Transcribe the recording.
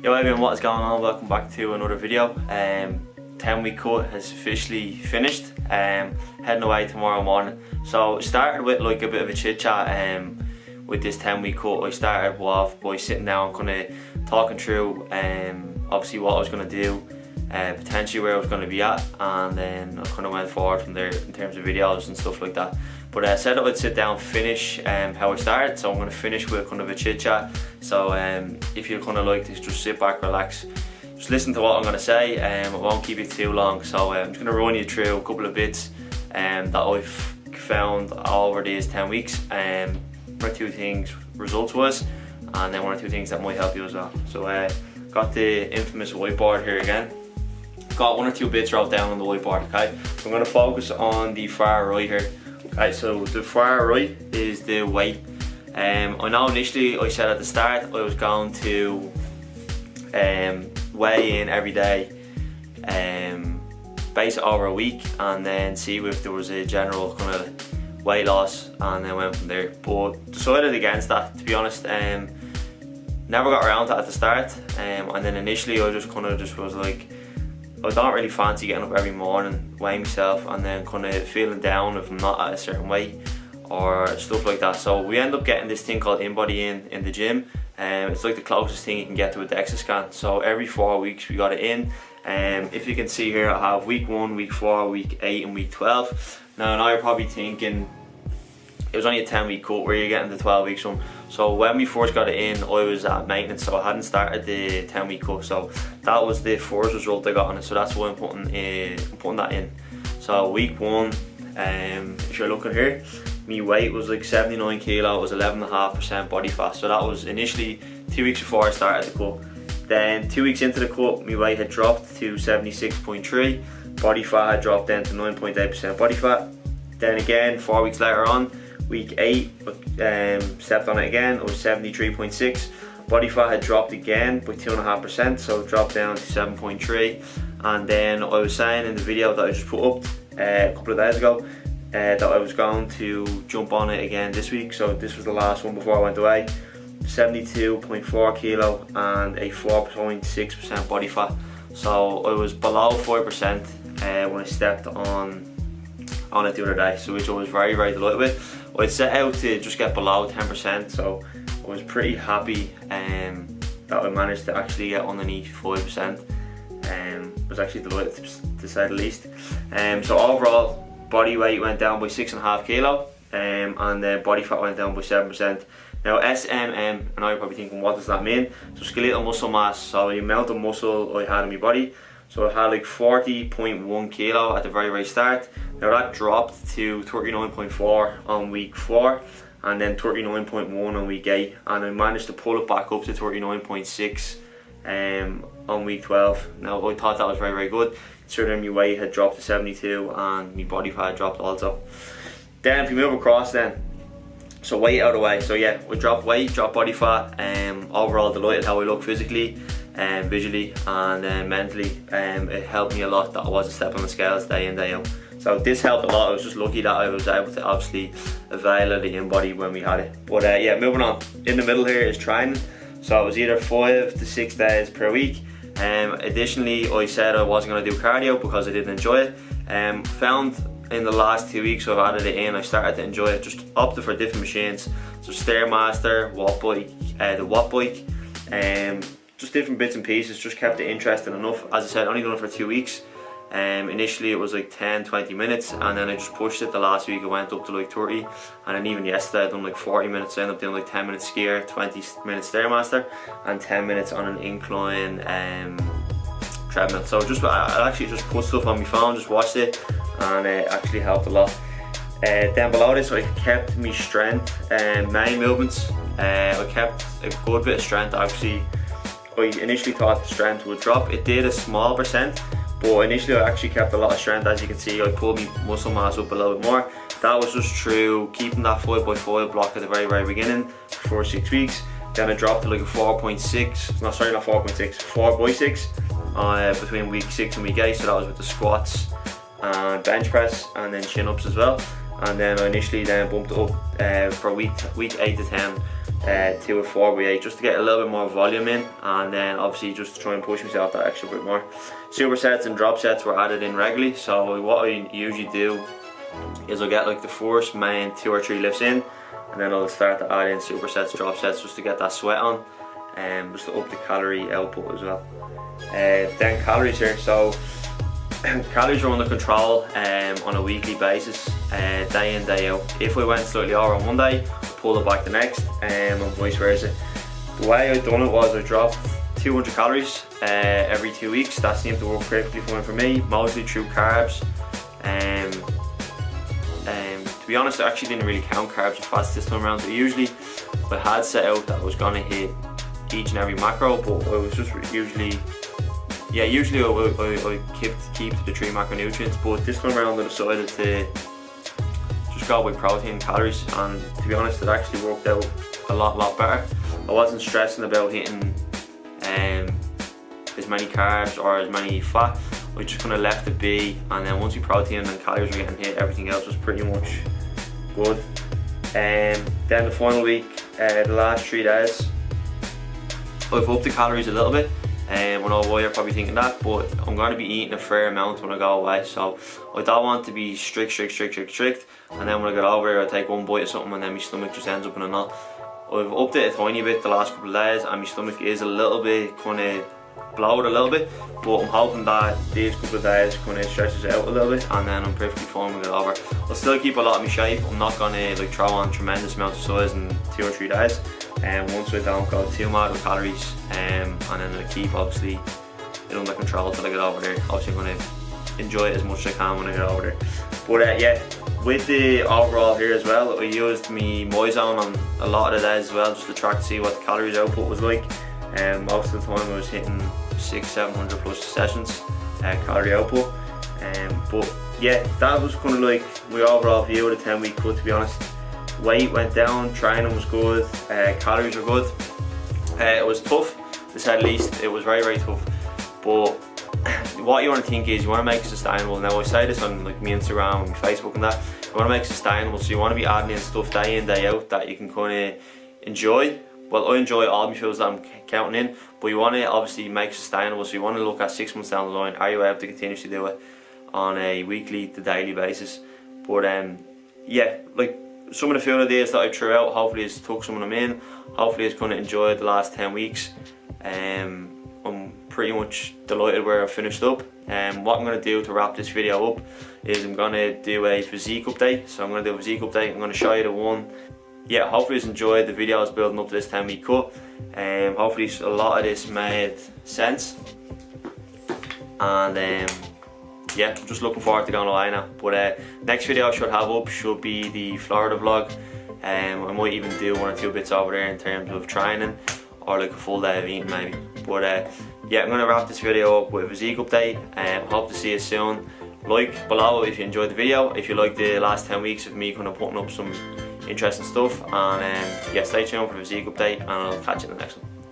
Yo everyone, what is going on? Welcome back to another video. 10-week cut has officially finished. Heading away tomorrow morning. So started with like a bit of a chit chat with this 10-week cut. I started off by sitting down, kind of talking through obviously what I was going to do, potentially where I was going to be at, and then I kind of went forward from there in terms of videos and stuff like that. But I said I would sit down, finish how I started, so I'm going to finish with kind of a chit chat. So if you kind of like this, just sit back, relax, just listen to what I'm going to say. I won't keep it too long, so I'm just going to run you through a couple of bits that I've found over these 10 weeks. One or two things results was, and then one or two things that might help you as well. So got the infamous whiteboard here again. Got one or two bits wrote down on the whiteboard, okay? So I'm going to focus on the far right here. Okay, so the far right is the weight. I know initially I said at the start I was going to weigh in every day, base it over a week, and then see if there was a general kind of weight loss, and then went from there. But decided against that, to be honest. Never got around to it at the start, and then initially I just was like, I don't really fancy getting up every morning, weighing myself, and then kind of feeling down if I'm not at a certain weight or stuff like that. So we end up getting this thing called InBody in the gym. It's like the closest thing you can get to a DEXA scan. So every 4 weeks we got it in. If you can see here, I have week 1, week 4, week 8 and week 12. Now you're probably thinking, it was only a 10-week cut, where you're getting the 12 weeks from. So when we first got it in, I was at maintenance, so I hadn't started the 10-week cut. So that was the first result I got on it. So that's why I'm putting that in. So week 1, if you're looking here, my weight was like 79 kilo. It was 11.5% body fat. So that was initially 2 weeks before I started the cut. Then 2 weeks into the cut, my weight had dropped to 76.3. Body fat had dropped down to 9.8% body fat. Then again, 4 weeks later on, week 8, stepped on it again. It was 73.6. Body fat had dropped again by 2.5%, so it dropped down to 7.3. And then I was saying in the video that I just put up a couple of days ago that I was going to jump on it again this week. So this was the last one before I went away. 72.4 kilo and a 4.6% body fat. So I was below 5% when I stepped on it the other day, so which I was very delighted with. I'd set out to just get below 10%, so I was pretty happy that I managed to actually get underneath 5%. I was actually delighted to say the least. So overall, body weight went down by 6.5 kilo, and then body fat went down by 7%. Now SMM, and you're probably thinking, what does that mean? So skeletal muscle mass, so the amount of muscle I had in my body. So I had like 40.1 kilo at the very start. Now that dropped to 39.4 on week 4, and then 39.1 on week 8, and I managed to pull it back up to 39.6 on week 12. Now I thought that was very good, considering my weight had dropped to 72 and my body fat had dropped also. Then if we move across then, so weight out of the way. So yeah, we dropped weight, dropped body fat, overall delighted how I look physically, visually, and mentally. It helped me a lot that I wasn't stepping on the scales day in, day out. So this helped a lot. I was just lucky that I was able to obviously avail of the InBody when we had it. But yeah, moving on. In the middle here is training. So it was either 5 to 6 days per week. Additionally, I said I wasn't going to do cardio because I didn't enjoy it. Found in the last 2 weeks I've added it in, I started to enjoy it. Just opted for different machines. So Stairmaster, Watt Bike, the Watt Bike, just different bits and pieces. Just kept it interesting enough. As I said, only done it for 2 weeks. Initially it was like 10-20 minutes, and then I just pushed it. The last week I went up to like 30, and then even yesterday I done like 40 minutes. I ended up doing like 10 minutes skier, 20 minutes Stairmaster, and 10 minutes on an incline treadmill. So I actually just put stuff on my phone, just watched it, and it actually helped a lot. Then below this I kept my strength and main movements. I kept a good bit of strength. Actually, I initially thought the strength would drop. It did a small percent, but initially I actually kept a lot of strength. As you can see, I pulled my muscle mass up a little bit more. That was just through keeping that 5x5 block at the very beginning for 6 weeks. Then I dropped to like a 4.6, no sorry, not 4.6, 4x6 between week 6 and week 8. So that was with the squats and bench press, and then chin ups as well. And then I initially then bumped it up for week 8 to 10 to a 4x8 just to get a little bit more volume in, and then obviously just to try and push myself that extra bit more. Supersets and drop sets were added in regularly, so what I usually do is I'll get like the first main 2 or 3 lifts in, and then I'll start to add in supersets, drop sets just to get that sweat on, and just to up the calorie output as well. Then calories here, so calories are under control on a weekly basis, day in, day out. If we went slightly over on one day, I pull it back the next, and vice versa. The way I done it was I dropped 200 calories every 2 weeks. That seemed to work perfectly fine for me, mostly through carbs. To be honest, I actually didn't really count carbs or fats this time around, so usually I had set out that I was going to hit each and every macro, but I was just usually I keep to the 3 macronutrients, but this time around I decided to just go with protein and calories, and to be honest it actually worked out a lot better. I wasn't stressing about hitting as many carbs or as many fat. I just kind of left it be, and then once the protein and calories were getting hit, everything else was pretty much good. Then the final week, the last 3 days, I've upped the calories a little bit. I know why you're probably thinking that, but I'm going to be eating a fair amount when I go away, so I don't want to be strict, and then when I get over here I take one bite of something and then my stomach just ends up in a knot. I've upped it a tiny bit the last couple of days, and my stomach is a little bit kind of bloated a little bit, but I'm hoping that these couple of days kind of stretches out a little bit, and then I'm perfectly fine with it over. I'll still keep a lot of my shape. I'm not going to like throw on tremendous amounts of size in 2 or 3 days, and once I don't go too mad with calories, and then I keep obviously it under control till I get over there. Obviously I'm going to enjoy it as much as I can when I get over there. But yeah, with the overall here as well, I used my MyZone on a lot of the days as well, just to track to see what the calories output was like. Most of the time I was hitting 600-700 plus sessions calorie output. But yeah, that was kind of like my overall view of the 10-week cut, to be honest. Weight went down, training was good, calories were good. It was tough, to say the least. It was very tough, but what you want to think is you want to make it sustainable. Now I say this on like my Instagram and my Facebook and that, you want to make it sustainable, so you want to be adding in stuff day in, day out that you can kind of enjoy. Well, I enjoy all my fields that I'm counting in, but you want to obviously make it sustainable, so you want to look at 6 months down the line, are you able to continuously do it on a weekly to daily basis. But yeah, like some of the field ideas that I threw out, hopefully it's took some of them in, hopefully it's kind of enjoyed the last 10 weeks. I'm pretty much delighted where I've finished up. What I'm going to do to wrap this video up is I'm going to do a physique update. So I'm going to do a physique update. I'm going to show you the one. Yeah, hopefully you've enjoyed the videos building up to this 10-week cut. Hopefully a lot of this made sense. And yeah, I'm just looking forward to going away now. But next video I should have up should be the Florida vlog. I might even do 1 or 2 bits over there in terms of training, or like a full day of eating maybe. But yeah, I'm going to wrap this video up with a physique update. Hope to see you soon. Like below if you enjoyed the video, if you like the last 10 weeks of me kind of putting up some interesting stuff, and yeah, stay tuned for the physique update, and I'll catch you in the next one.